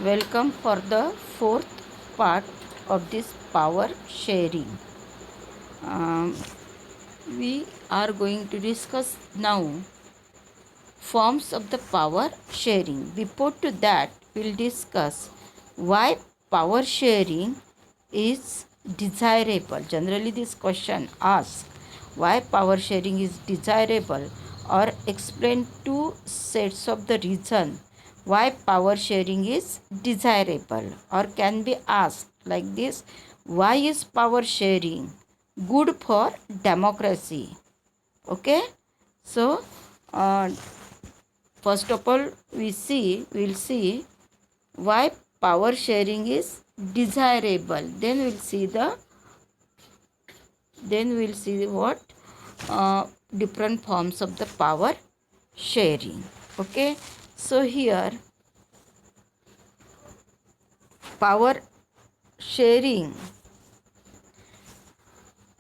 Welcome for the fourth part of this power sharing. Um, we are going to discuss now forms of the power sharing. Before to that, we'll discuss why power sharing is desirable. Generally, this question asks why power sharing is desirable, or explain two sets of the reason why power sharing is desirable, or can be asked like this: why is power sharing good for democracy? Okay, so uh, first of all, we'll see why power sharing is desirable. Then we'll see what different forms of the power sharing. Okay, so here power sharing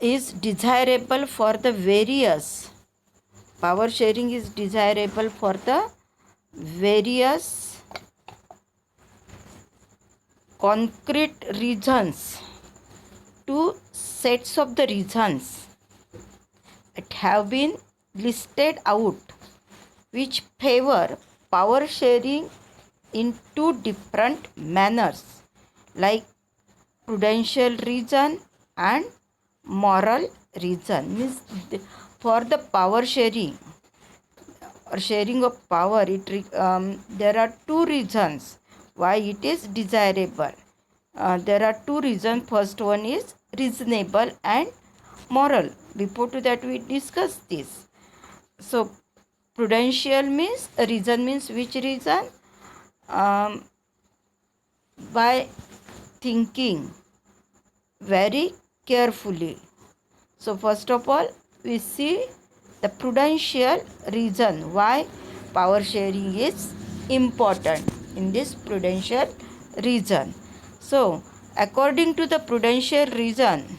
is desirable for the various power sharing is desirable for the various concrete reasons. Two sets of the reasons it have been listed out which favor power sharing in two different manners, like prudential reason and moral reason. Means for the power sharing or sharing of power, there are two reasons why it is desirable. There are two reasons. First one is reasonable and moral. Before to that, we discuss this. So prudential means reason, means which reason? By thinking very carefully. So first of all, we see the prudential reason why power sharing is important in this prudential reason. So according to the prudential reason,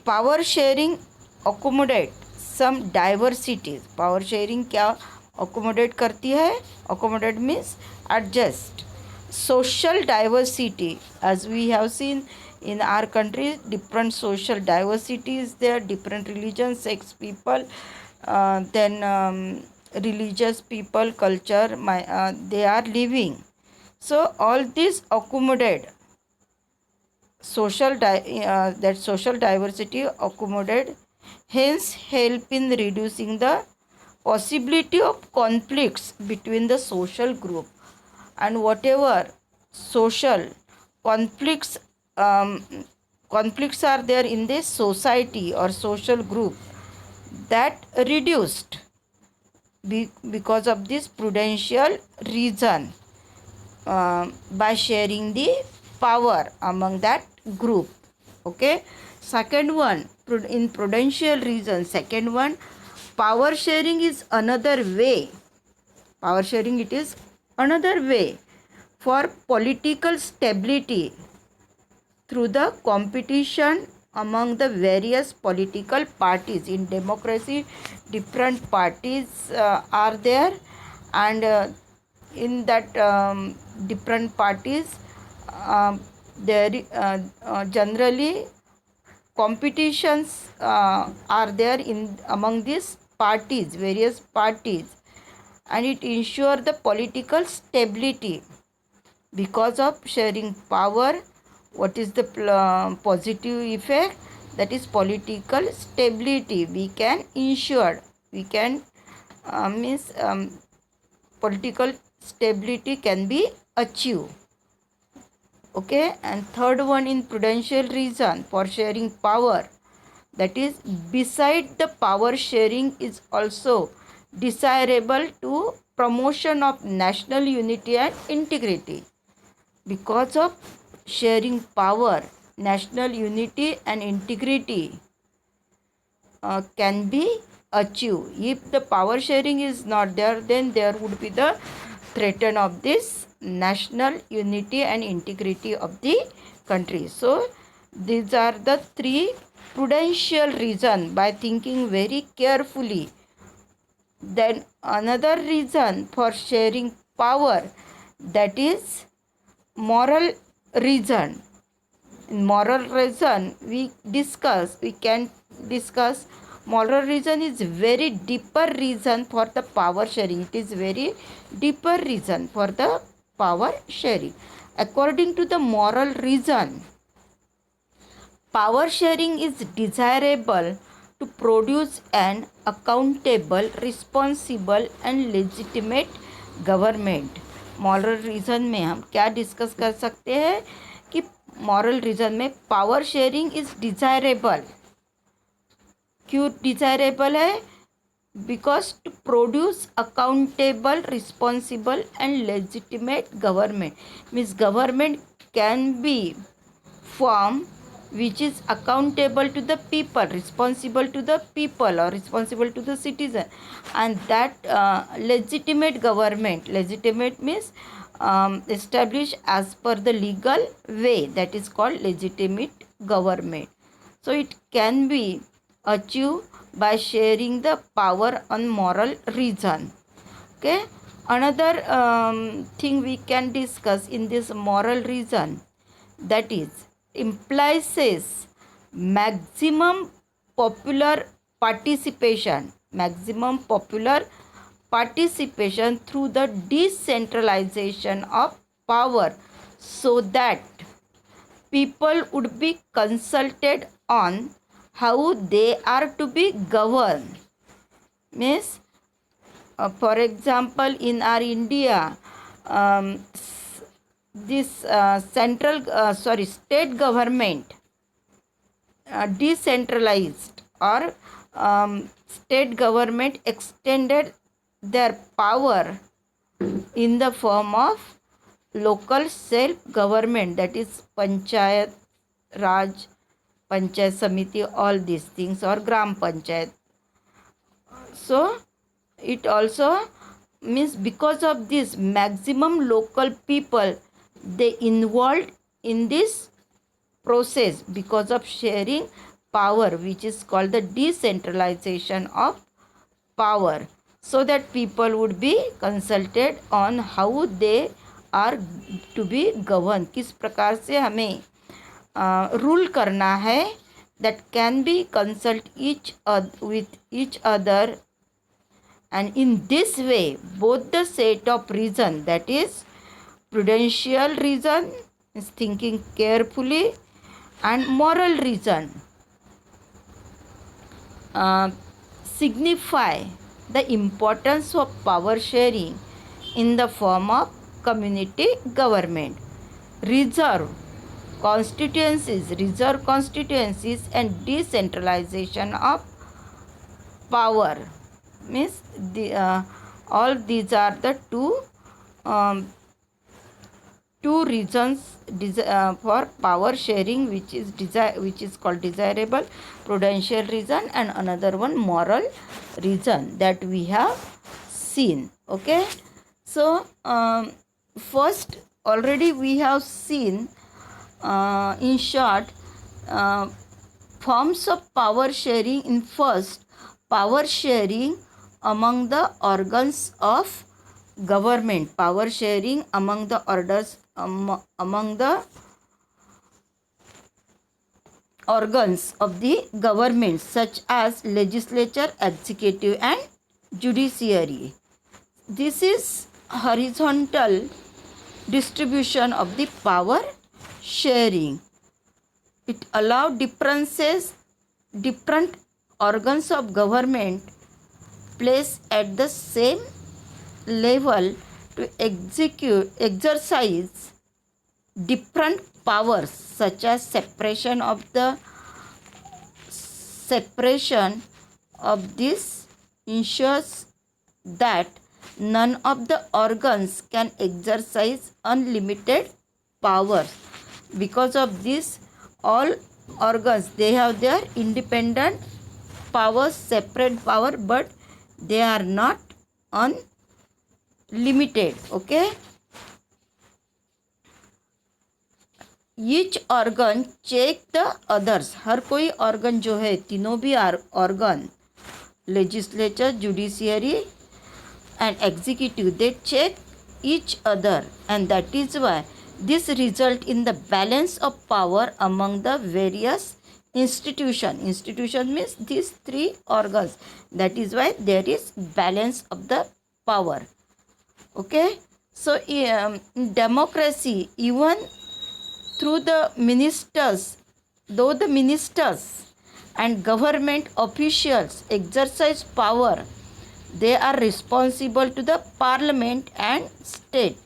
power sharing accommodate some diversities. Power sharing क्या accommodate करती है? Accommodate means adjust social diversity. As we have seen in our country, different social diversity is there, different religions, sex people, then religious people, culture, they are living. So all this accommodate that social diversity accommodate, hence help in reducing the possibility of conflicts between the social group. And whatever social conflicts um, conflicts are there in this society or social group, that reduced because of this prudential reason, by sharing the power among that group. Okay, second one, in prudential reason, second one, power sharing is another way. Power sharing, it is another way for political stability through the competition among the various political parties. In democracy, different parties are there, and in that different parties, there generally competitions are there in among these parties, various parties, and it ensures the political stability. Because of sharing power, what is the positive effect? That is political stability we can ensure. We can means political stability can be achieved. Okay, and third one, in prudential reason for sharing power, that is beside the power sharing is also desirable to promotion of national unity and integrity. Because of sharing power, national unity and integrity can be achieved. If the power sharing is not there, then there would be the threat of this national unity and integrity of the country. So these are the three prudential reasons. By thinking very carefully, then another reason for sharing power, that is moral reason. In moral reason we can discuss moral reason is very deeper reason for the power sharing. It is very deeper reason for the power sharing. According to the moral reason, power sharing is desirable to produce an accountable, responsible and legitimate government. Moral reason में हम क्या discuss कर सकते हैं कि moral reason में power sharing is desirable. क्यों desirable है? Because to produce accountable, responsible and legitimate government. Means government can be form which is accountable to the people, responsible to the people or responsible to the citizen, and that legitimate government, legitimate means established as per the legal way, that is called legitimate government. So it can be achieved by sharing the power on moral reason. Okay, another thing we can discuss in this moral reason, that is implies maximum popular participation through the decentralization of power, so that people would be consulted on how they are to be governed. Means for example, in our India, this state government decentralized, or state government extended their power in the form of local self government, that is panchayat raj, panchayat samiti, all these things, or gram panchayat. So it also means because of this maximum local people they involved in this process, because of sharing power, which is called the decentralization of power, so that people would be consulted on how they are to be governed, किस प्रकार से हमें rule करना है. that can be consult with each other, and in this way both the set of reason, that is prudential reason is thinking carefully, and moral reason signify the importance of power sharing in the form of community government. Reserve constituencies and decentralization of power, means all these are the two reasons for power sharing, which is called desirable, prudential reason, and another one moral reason that we have seen. Okay, so first already we have seen in short forms of power sharing. In first, power sharing among the organs of government, power sharing among the among the organs of the government, such as legislature, executive and judiciary. This is horizontal distribution of the power sharing. It allows different organs of government placed at the same level to exercise different powers, such as separation of this ensures that none of the organs can exercise unlimited powers. Because of this, all organs, they have their independent powers, separate power, but they are not unlimited. Okay, each organ check the others. हर कोई organ जो है, तीनों भी organ, legislature, judiciary and executive, they check each other, and that is why this result in the balance of power among the various institution means these three organs. That is why there is balance of the power. Okay, so in democracy, even through the ministers, though the ministers and government officials exercise power, they are responsible to the parliament and state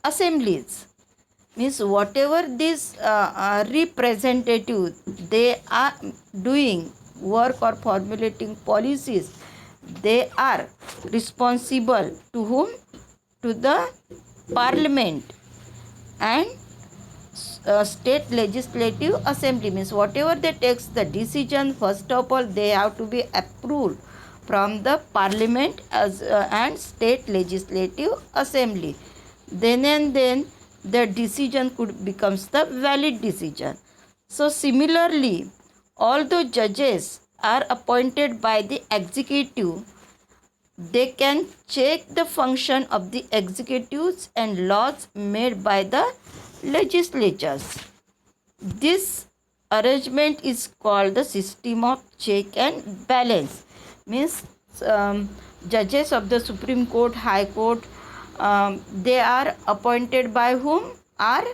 assemblies. Means whatever these representative they are doing work or formulating policies, they are responsible to whom? To the parliament and state legislative assembly. Means whatever they takes the decision, first of all they have to be approved from the parliament and state legislative assembly. Then and then the decision could becomes the valid decision. So similarly, although judges are appointed by the executive, they can check the function of the executives and laws made by the legislatures. This arrangement is called the system of check and balance. Means judges of the Supreme Court, High Court, they are appointed by whom? Are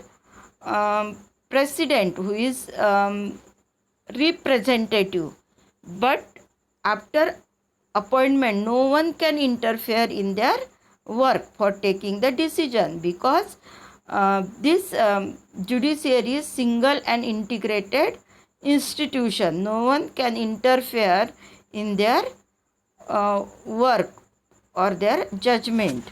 president, who is representative. But after appointment, no one can interfere in their work for taking the decision, because this judiciary is single and integrated institution. No one can interfere in their work or their judgment.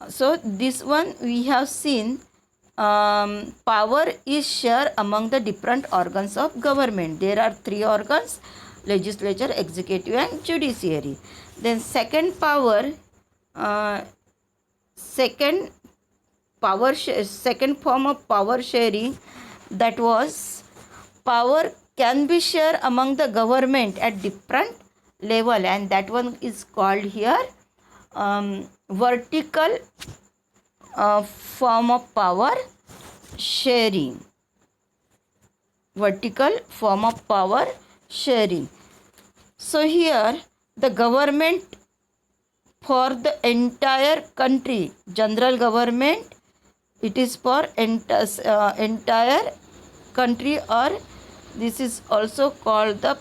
So this one we have seen, power is shared among the different organs of government. There are three organs: legislature, executive and judiciary. Then second form of power sharing, that was power can be shared among the government at different level, and that one is called here vertical form of power sharing. Vertical form of power sharing. So here the government for the entire country, general government, it is for entire country, or this is also called the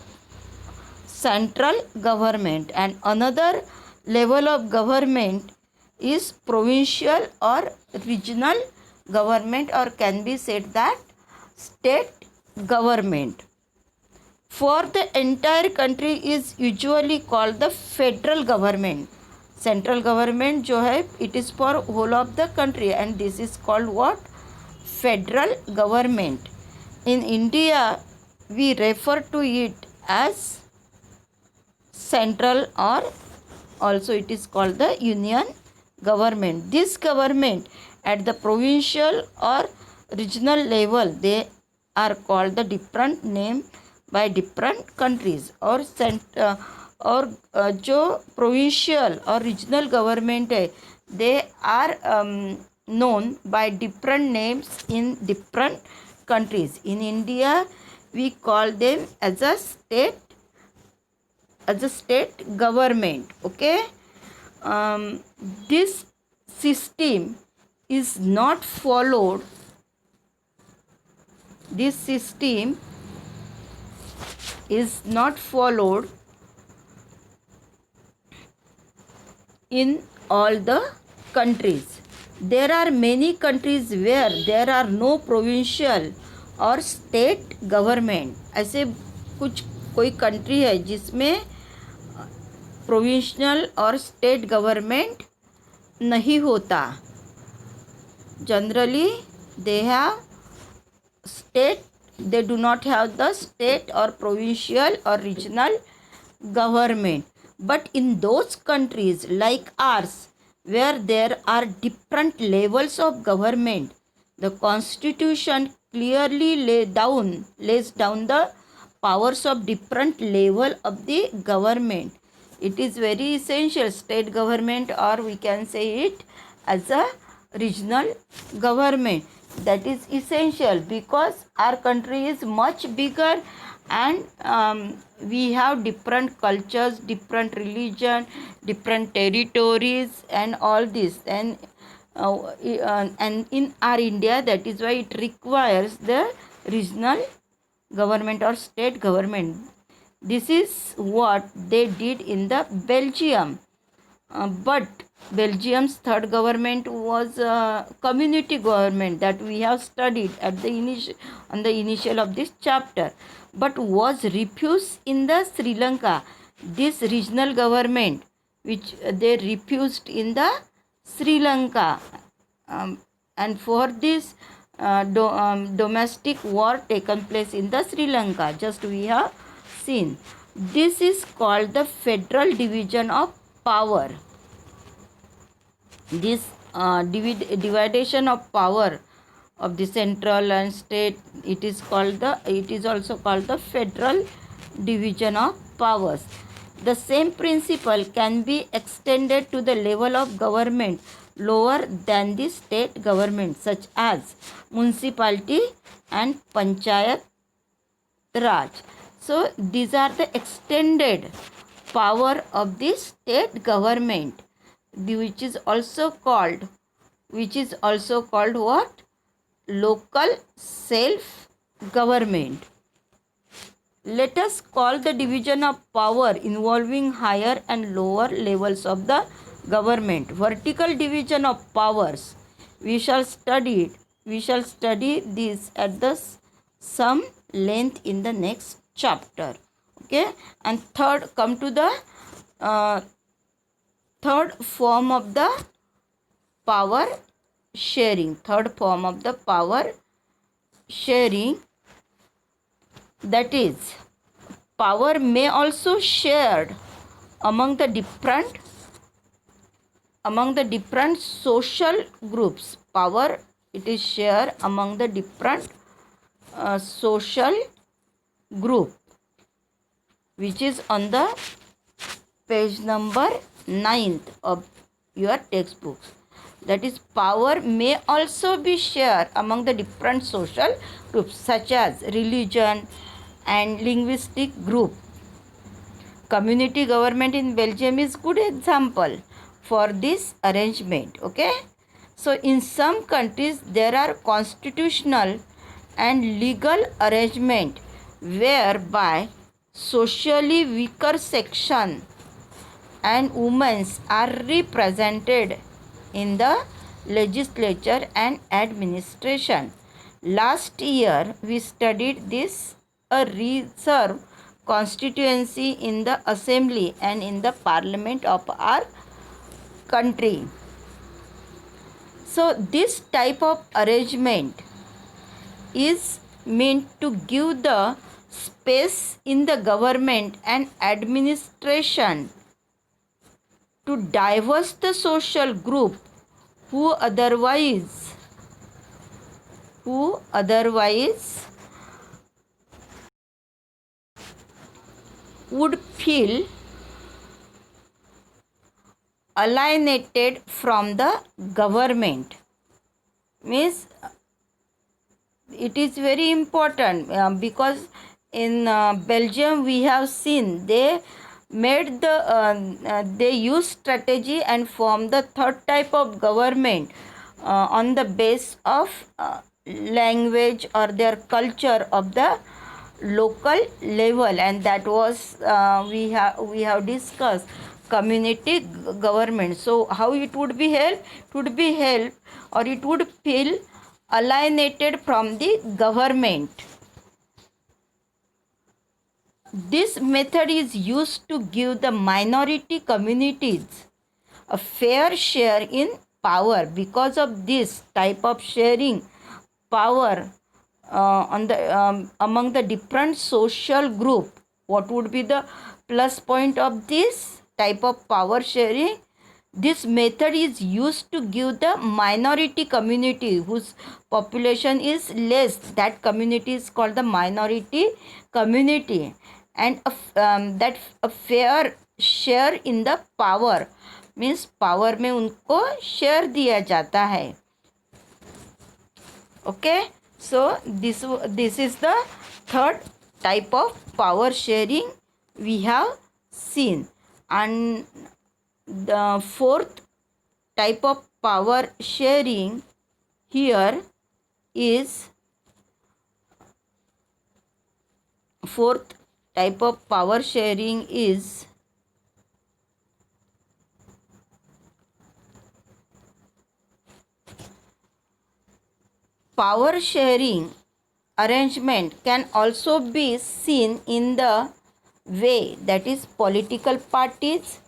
central government. And another level of government is provincial or regional government, or can be said that state government. For the entire country is usually called the federal government. Central government जो है, it is for whole of the country, and this is called what? Federal government. In India, we refer to it as central, or also it is called the union government. This government at the provincial or regional level, they are called the different name by different countries. और जो provincial or regional government है, they are known by different names in different countries. In India, we call them as a state government. Okay, this system is not followed. This system is not followed in all the countries. There are many countries where there are no provincial और state government. ऐसे कुछ कोई country है जिसमें provincial और state government नहीं होता. Generally they have state, they do not have the state or provincial or regional government. But in those countries like ours, where there are different levels of government, the constitution clearly lays down the powers of different level of the government. It is very essential, state government, or we can say it as a regional government. That is essential because our country is much bigger, and we have different cultures, different religion, different territories, and all this. And in our India, that is why it requires the regional government or state government. This is what they did in the Belgium. But Belgium's third government was a community government that we have studied at the initial of this chapter, but was refused in the Sri Lanka. This regional government, which they refused in the Sri Lanka, and for this domestic war taken place in the Sri Lanka, just we have seen. This is called the federal division of power. This division of power of the central and state, it is also called the federal division of powers. The same principle can be extended to the level of government lower than the state government, such as municipality and panchayat raj. So these are the extended power of the state government, which is also called what? Local self government. Let us call the division of power involving higher and lower levels of the government vertical division of powers. We shall study this at the some length in the next chapter. Okay, and come to the third form of the power sharing. That is, power may also shared among the different social groups. Power, it is shared among the different social group, which is on the page number 9th of your textbooks. That is, power may also be shared among the different social groups such as religion and linguistic group. Community government in Belgium is good example for this arrangement. Okay, so in some countries there are constitutional and legal arrangement whereby socially weaker section and women are represented in the legislature and administration. Last year we studied this, a reserve constituency in the assembly and in the parliament of our country. So this type of arrangement is meant to give the space in the government and administration to diverse the social group who otherwise would feel alienated from the government. Means it is very important because in Belgium we have seen they made they use strategy and form the third type of government on the base of language or their culture of the local level, and that was we have discussed community government. So how it would be help? Or it would feel alienated from the government. This method is used to give the minority communities a fair share in power. Because of this type of sharing power among the different social group, what would be the plus point of this type of power sharing? This method is used to give the minority community whose population is less, that community is called the minority community, and that a fair share in the power, means power में उनको share दिया जाता है. Okay, so this is the third type of power sharing we have seen. And the fourth type of power sharing here is fourth type of power sharing is power sharing arrangement can also be seen in the way that is political parties,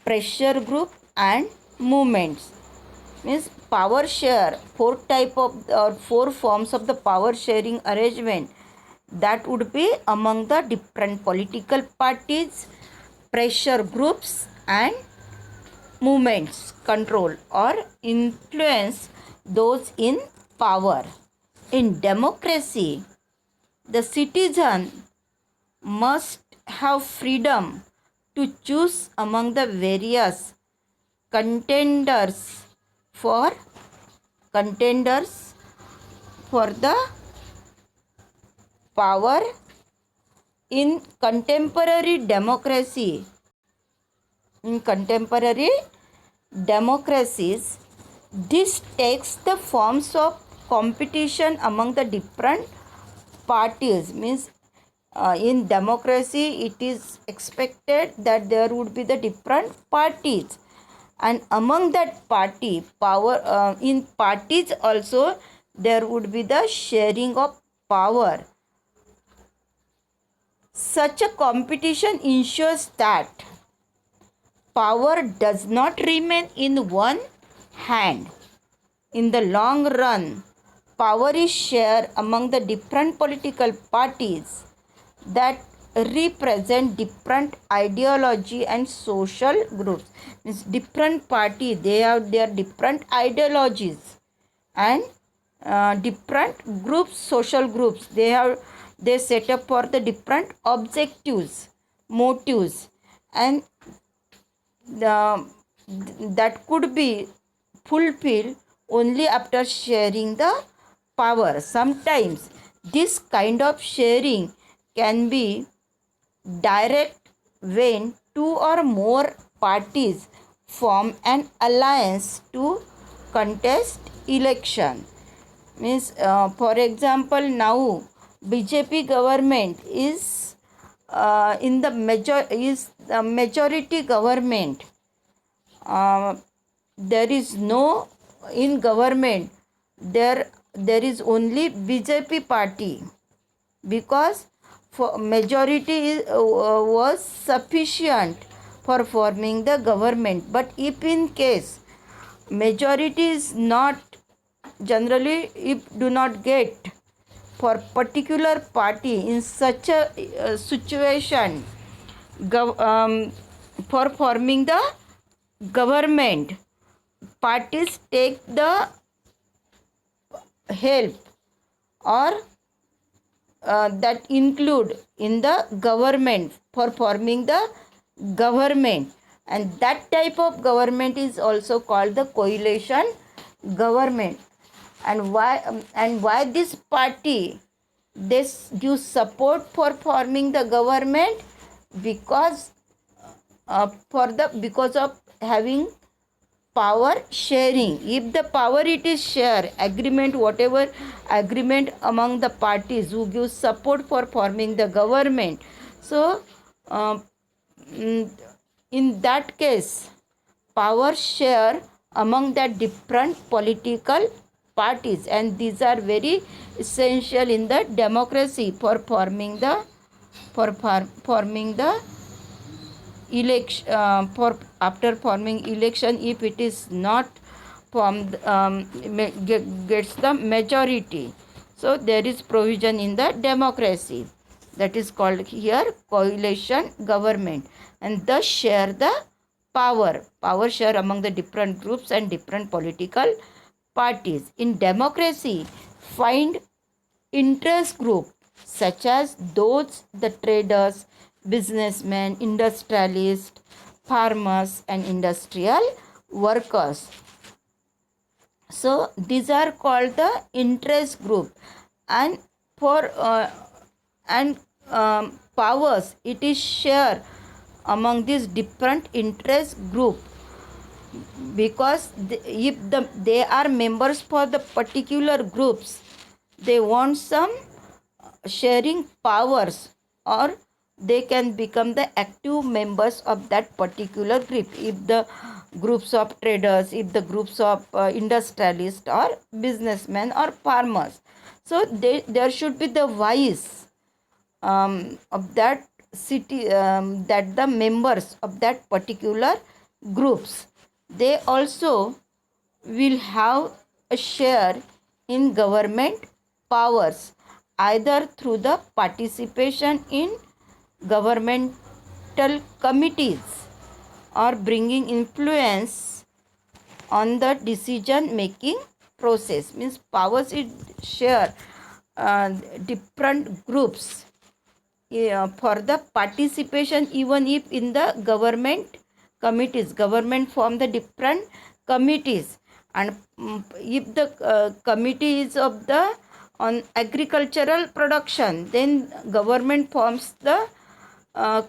pressure group and movements. Means power share, four forms of the power sharing arrangement, that would be among the different political parties, pressure groups and movements control or influence those in power. In democracy, the citizen must have freedom to choose among the various contenders for the power. In contemporary democracies, this takes the forms of competition among the different parties. Means in democracy it is expected that there would be the different parties, and among that party power, in parties also there would be the sharing of power. Such a competition ensures that power does not remain in one hand. In the long run, power is shared among the different political parties that represent different ideology and social groups. Means different party, they have their different ideologies and different groups, social groups, they set up for the different objectives, motives, and that could be fulfilled only after sharing the power. Sometimes this kind of sharing can be direct when two or more parties form an alliance to contest election. Means for example, now BJP government is in the majority government. There is no in government, there is only BJP party, because for majority was sufficient for forming the government. But if in case majority is not, generally if do not get for particular party, in such a situation, for forming the government, parties take the help or that include in the government for forming the government, and that type of government is also called the coalition government. And why this party this gives support for forming the government? Because because of having power sharing. If the power it is share agreement, whatever agreement among the parties who give support for forming the government, so in that case power share among the different political parties, and these are very essential in the democracy for forming the election. For after forming election, if it is not formed, gets the majority, so there is provision in the democracy, that is called here coalition government, and thus share the power share among the different groups and different political parties. In democracy, find interest group such as those the traders, businessmen, industrialists, farmers and industrial workers. So these are called the interest group, and for and powers it is shared among these different interest group, because they are members for the particular groups, they want some sharing powers, or they can become the active members of that particular group, if the groups of traders, if the groups of industrialists or businessmen or farmers. So there should be the voice of that city, that the members of that particular groups, they also will have a share in government powers, either through the participation in governmental committees or bringing influence on the decision making process. Means powers is share different groups for the participation, even if in the government committees, government form the different committees, and if the committee is of the on agricultural production, then government forms the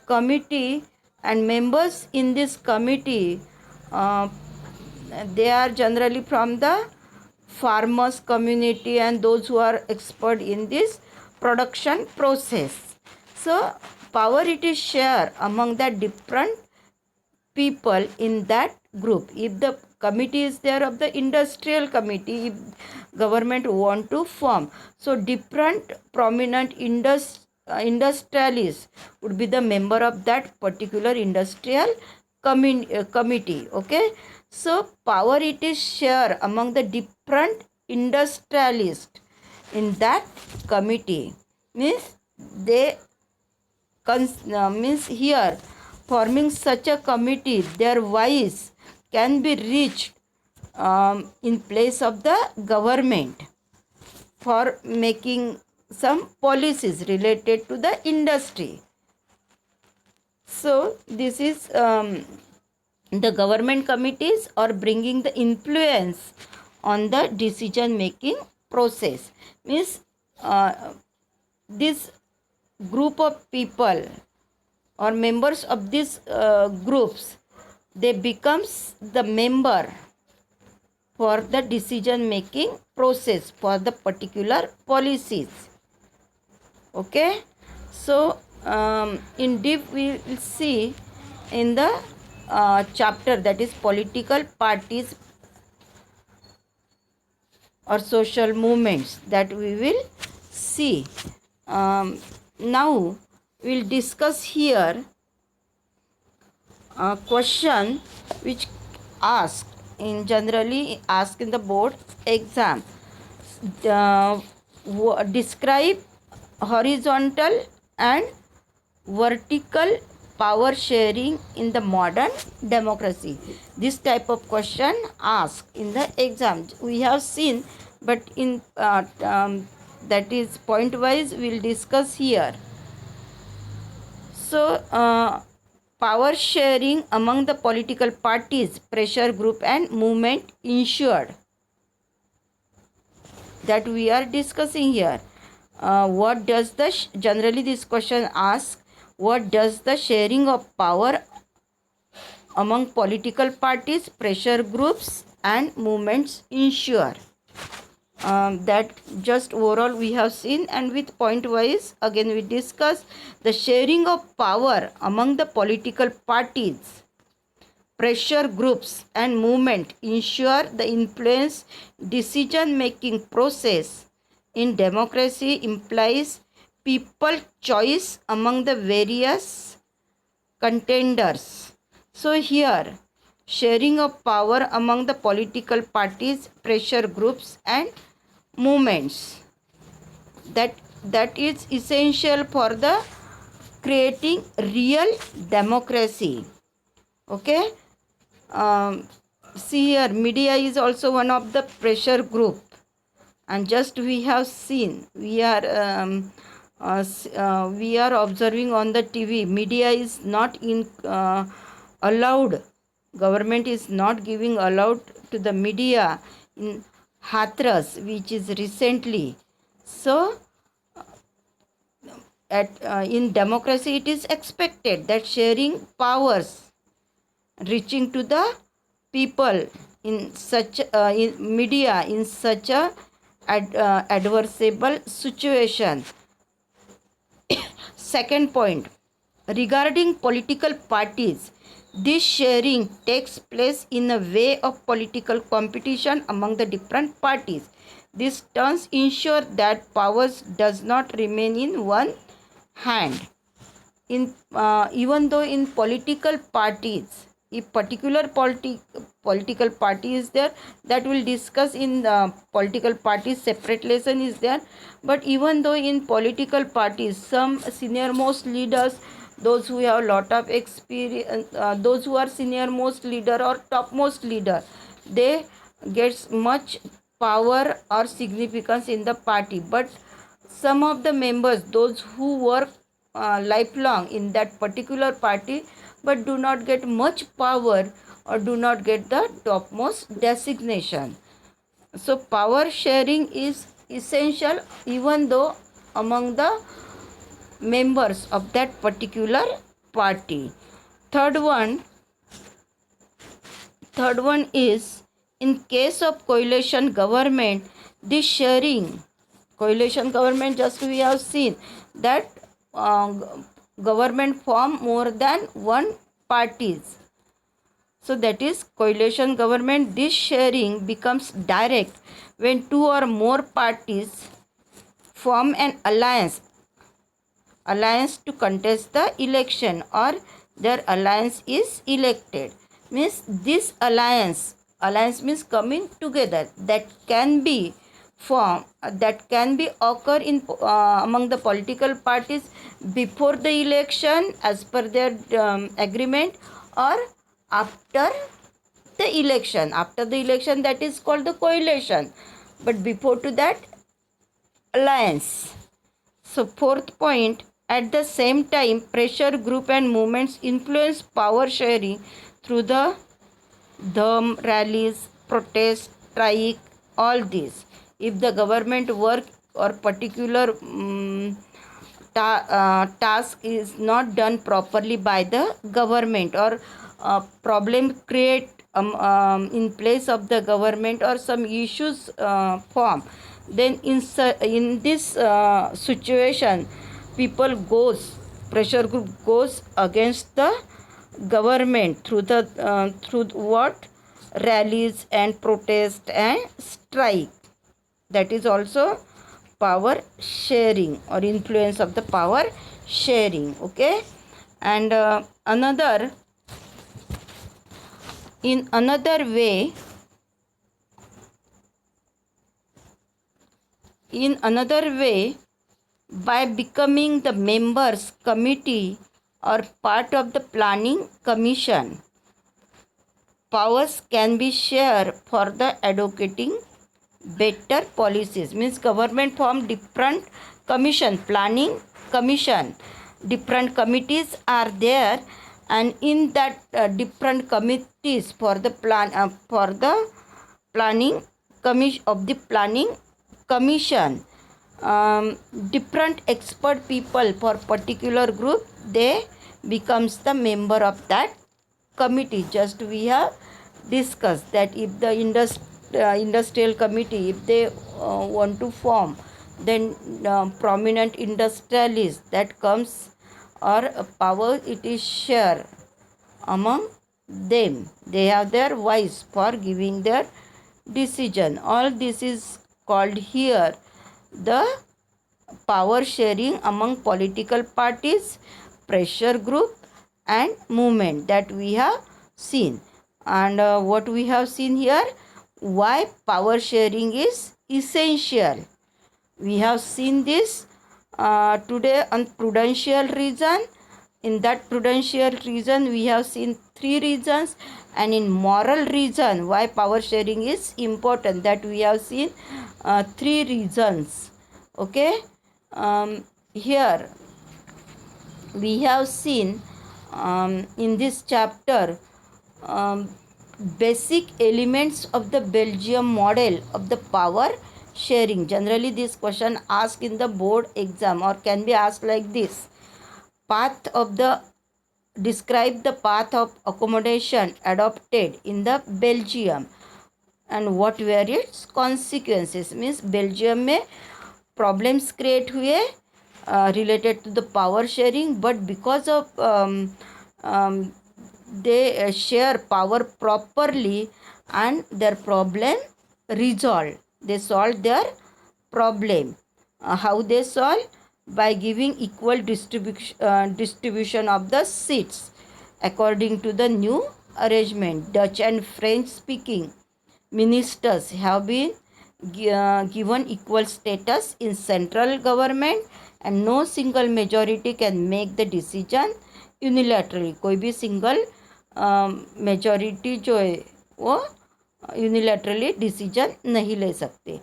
committee, and members in this committee, they are generally from the farmers community and those who are expert in this production process. So power it is shared among the different people in that group. If the committee is there of the industrial committee, if government want to form, so different prominent industrialists would be the member of that particular industrial committee. Okay, so power it is shared among the different industrialists in that committee. Means they means here, forming such a committee, their voice can be reached in place of the government for making some policies related to the industry. So this is the government committees or bringing the influence on the decision making process. Means this group of people or members of these groups, they becomes the member for the decision making process for the particular policies. Okay, so in deep we will see in the chapter, that is political parties or social movements, that we will see. Now we will discuss here a question which asked in generally asked in the board exam. Describe horizontal and vertical power sharing in the modern democracy. This type of question asked in the exam we have seen, but in that is point wise we will discuss here. So power sharing among the political parties, pressure group and movement ensured, that we are discussing here. What does the generally this question asks, what does the sharing of power among political parties, pressure groups and movements ensure? That just overall we have seen, and with point wise again we discuss the sharing of power among the political parties, pressure groups and movement ensure the influence decision making process in democracy implies people choice among the various contenders. So here sharing of power among the political parties, pressure groups and movements, that is essential for the creating real democracy. Okay, see here media is also one of the pressure group, and just we have seen we are observing on the TV, media is not in allowed, government is not giving allowed to the media in Hathras, which is recently. So in democracy it is expected that sharing powers reaching to the people in such in media in such a adversable situation. Second point, regarding political parties, this sharing takes place in a way of political competition among the different parties. These terms ensure that powers does not remain in one hand. In even though in political parties, if particular political party is there, that will discuss in the political parties separate lesson is there. But even though in political parties, some senior most leaders, those who have lot of experience, those who are senior most leader or topmost leader, they gets much power or significance in the party. But some of the members, those who work lifelong in that particular party but do not get much power or do not get the topmost designation. So power sharing is essential even though among the members of that particular party. Third one is, in case of coalition government, this sharing, coalition government, just we have seen that government form more than one parties. So that is coalition government. This sharing becomes direct when two or more parties form an alliance to contest the election, or their alliance is elected. Means this alliance means coming together, that can be form that can be occur in among the political parties before the election as per their agreement, or after the election, that is called the coalition, but before to that, alliance. So fourth point, at the same time, pressure group and movements influence power sharing through the rallies, protest, strike, all these. If the government work or particular task is not done properly by the government, or problem create in place of the government, or some issues form, then in this situation, pressure group goes against the government through the through what, rallies and protest and strike. That is also power sharing or influence of the power sharing. Okay. And in another way, by becoming the members committee or part of the planning commission, powers can be shared for the advocating better policies. Means government form different commission, planning commission, different committees are there, and in that different committees for the planning commission of the planning commission, different expert people for particular group, they becomes the member of that committee. Just we have discussed that if the industrial committee, if they want to form, then prominent industrialists that comes, or power it is shared among them, they have their voice for giving their decision. All this is called here the power sharing among political parties, pressure group and movement that we have seen. And what we have seen here, why power sharing is essential. We have seen this today on prudential reason. In that prudential reason, we have seen 3 reasons, and in moral reason why power sharing is important, that we have seen 3 reasons. Okay. Here we have seen in this chapter, um, basic elements of the Belgium model of the power sharing. Generally this question asked in the board exam or can be asked like this: path of the describe the path of accommodation adopted in the Belgium and what were its consequences. Means Belgium में problems create हुए related to the power sharing, but because of they share power properly and their problem resolved. They solve their problem. How they solve? By giving equal distribution of the seats according to the new arrangement. Dutch and French speaking ministers have been given equal status in central government and no single majority can make the decision unilaterally. कोई भी single majority जो है वो unilaterally decision नहीं ले सकते.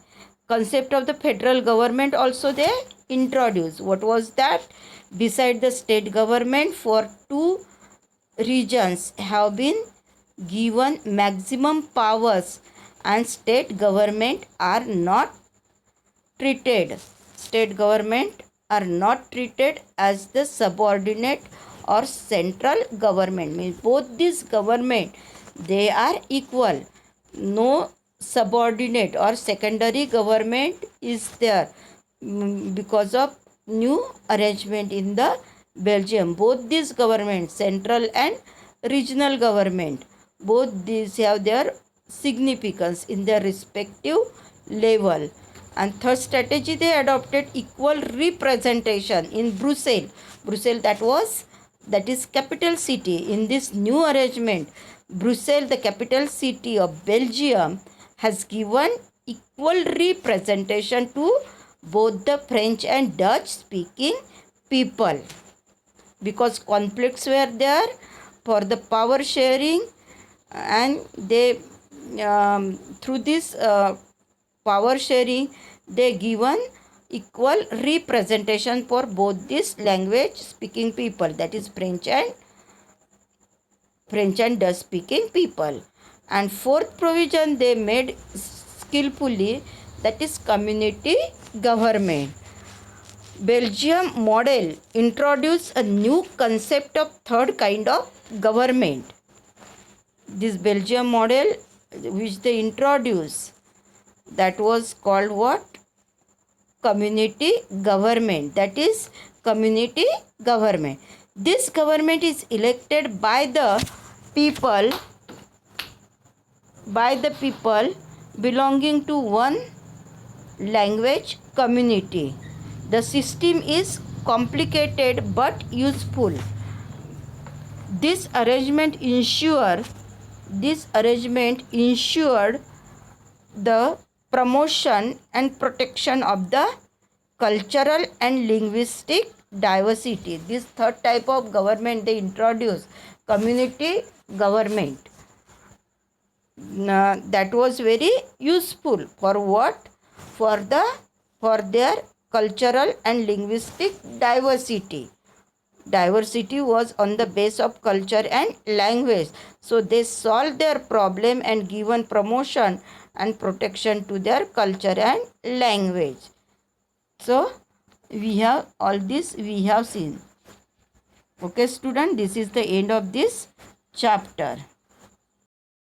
Concept of the federal government also they introduced. What was that? Beside the state government, for two regions have been given maximum powers and state government are not treated as the subordinate or central government. Means both these government, they are equal. No subordinate or secondary government is there because of new arrangement in the Belgium. Both these governments, central and regional government, both these have their significance in their respective level. And third strategy, they adopted equal representation in Brussels. Brussels, that is capital city. In this new arrangement, Brussels, the capital city of Belgium, has given equal representation to both the French and Dutch speaking people, because conflicts were there for the power sharing, and they through this power sharing they given equal representation for both this language speaking people, that is French and Dutch speaking people. And fourth provision they made skillfully, that is community government. Belgium model introduced a new concept of third kind of government. This Belgium model which they introduced, that was called what? Community government. That is community government. This government is elected by the people belonging to one language community. The system is complicated but useful. This arrangement ensured the promotion and protection of the cultural and linguistic diversity. This third type of government they introduced, community government. That was very useful for what? For their cultural and linguistic diversity. Diversity was on the base of culture and language. So they solved their problem and given promotion and protection to their culture and language. So we have all this we have seen. Okay student, this is the end of this chapter.